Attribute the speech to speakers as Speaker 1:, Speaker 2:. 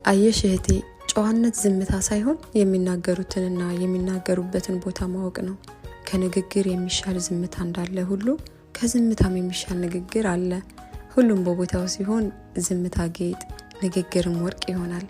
Speaker 1: አየሽ እህቴ፣ ጨዋነት ዝምታ ሳይሆን የሚናገሩትንና የሚናገሩበትን ቦታ ማወቅ ነው። ከንግግር የሚሻል ዝምታ እንዳለ ሁሉ ከዝምታም የሚሻል ንግግር አለ። ሁሉም በቦታው ሲሆን ዝምታ ጌጥ፣ ንግግርም ወርቅ ይሆናል።